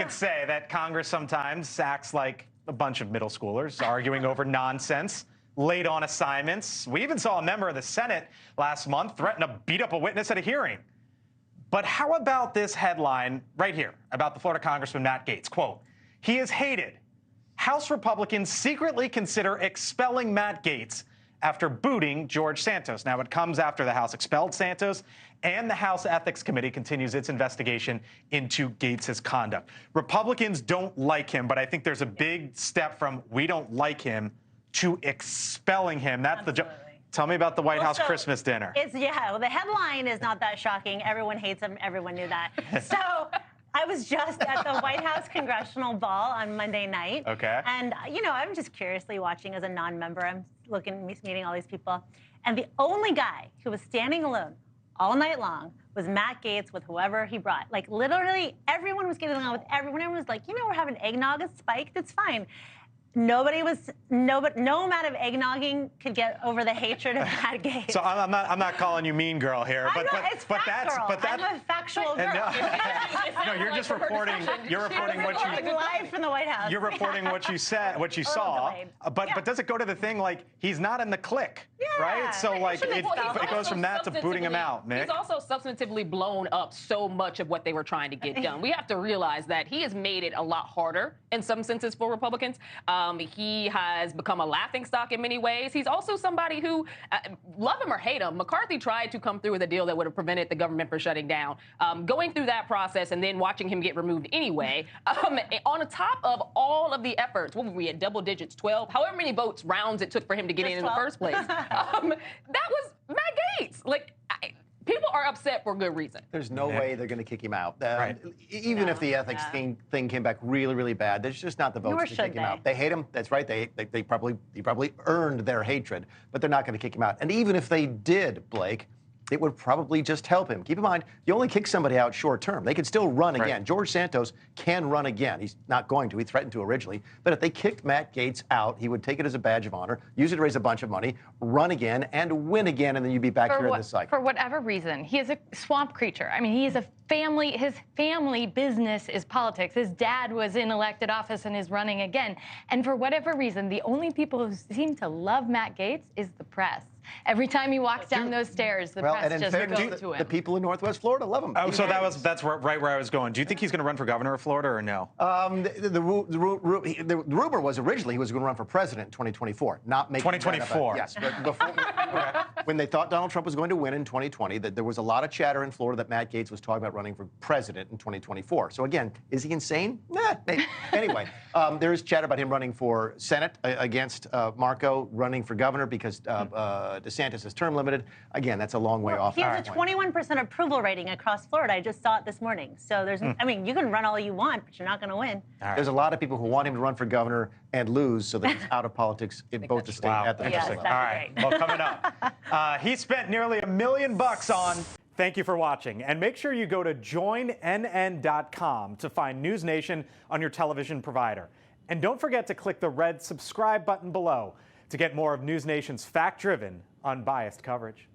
could say that Congress sometimes acts like a bunch of middle schoolers arguing over nonsense, late on assignments. We even saw a member of the Senate last month threaten to beat up a witness at a hearing. But how about this headline right here about the Florida Congressman Matt Gaetz? Quote, "He is hated. House Republicans secretly consider expelling Matt Gaetz after booting George Santos." Now, it comes after the House expelled Santos and the House Ethics Committee continues its investigation into Gaetz's conduct. Republicans don't like him, but I think there's a big step from we don't like him to expelling him. That's the Tell me about the White House Christmas dinner. Well, the headline is not that shocking. Everyone hates him. Everyone knew that. So I was just at the White House Congressional Ball on Monday night. Okay. And, I'm just curiously watching as a non-member. I'm meeting all these people. And the only guy who was standing alone all night long was Matt Gaetz with whoever he brought. Like, literally, everyone was getting along with everyone. Everyone was like, we're having eggnog. It's spiked. It's fine. No amount of eggnogging could get over the hatred of Matt Gaetz. So I'm not calling you mean girl here, I'm a factual girl. No, you're just reporting. You're reporting what you live from the White House. You're reporting what you said, what you saw. But does it go to the thing like he's not in the clique, right? So like it goes from that to booting him out. Nick? He's also substantively blown up so much of what they were trying to get done. We have to realize that he has made it a lot harder in some senses for Republicans. He has become a laughingstock in many ways. He's also somebody who, love him or hate him, McCarthy tried to come through with a deal that would have prevented the government from shutting down. Going through that process and then watching him get removed anyway, on top of all of the efforts, what were we at, double digits, 12, however many votes, rounds it took for him to get in the first place. That was Matt Gaetz. People are upset for good reason. There's no way they're going to kick him out. Even if the ethics thing came back really, really bad, there's just not the votes to kick him out. They hate him. That's right. He probably earned their hatred, but they're not going to kick him out. And even if they did, Blake, it would probably just help him. Keep in mind, you only kick somebody out short term. They could still run again. George Santos can run again. He's not going to. He threatened to originally. But if they kicked Matt Gaetz out, he would take it as a badge of honor, use it to raise a bunch of money, run again, and win again, and then you'd be back here in this cycle. For whatever reason, he is a swamp creature. I mean, he is a family. His family business is politics. His dad was in elected office and is running again. And for whatever reason, the only people who seem to love Matt Gaetz is the press. Every time he walks down those stairs, the press just goes to him. The people in Northwest Florida love him. Oh, so that's right where I was going. Do you think he's going to run for governor of Florida or no? The rumor was originally he was going to run for president in 2024, not make 2024. Yes, but before, when they thought Donald Trump was going to win in 2020, that there was a lot of chatter in Florida that Matt Gaetz was talking about running for president in 2024. So again, is he insane? Nah, maybe. Anyway, there is chatter about him running for Senate against Marco, running for governor because DeSantis is term limited. Again, that's a long way off. He has a 21% approval rating across Florida. I just saw it this morning. So there's, I mean, you can run all you want, but you're not going to win. There's a lot of people who want him to run for governor and lose so that he's out of politics in both the state and the Interesting. All right. Well, coming up, he spent nearly $1 million on. Thank you for watching. And make sure you go to joinnn.com to find NewsNation on your television provider. And don't forget to click the red subscribe button below to get more of NewsNation's fact-driven, unbiased coverage.